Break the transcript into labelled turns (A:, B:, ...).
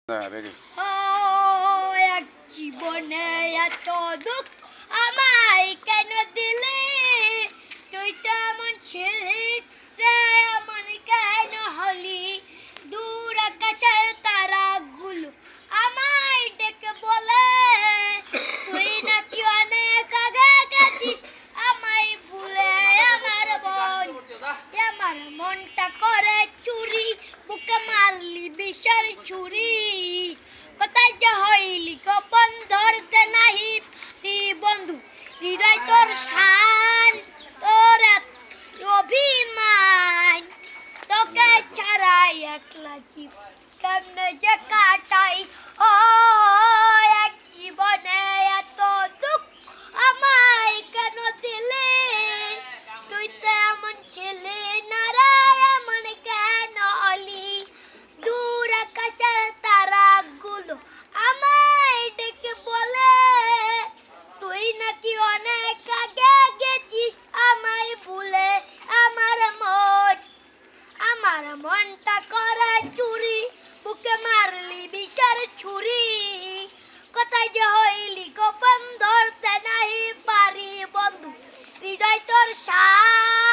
A: ও এক জীবনে এত দুঃখ আমায় কেন দিলে তুই তো এমন ছিলি রে এমন কেন হলি দূর আকাশের তারাগুলো আমায় ডেকে বলে তুই নাকি অনেক আগে গেছিস আমায় ভুলে আমার মনটা করে চুরি বুকে মারলি বিষের ছুরি কোথায় যে হইলি গোপন ধরতে নাহি বন্ধু হৃদয় তোর শান তোর অভিমান তোকে ছাড়াই একলা কেমনে যে কাটাই ও এক জীবনে এত দুঃখ আমায় কেন দিলে তুই তো এমন ছেলে না রে এমন কেন হলি দূর আকাশের তারাগুলো আমায় ডেকে বলে তুই নাকি অনেক আগে গেছিস আমায় ভুলে আমার মনটা করে চুরি বুকে মারলি বিষের ছুরি কোথায় যে হইলি গোপন ধরতে নাহি পারি বন্ধু হৃদয় তোর শান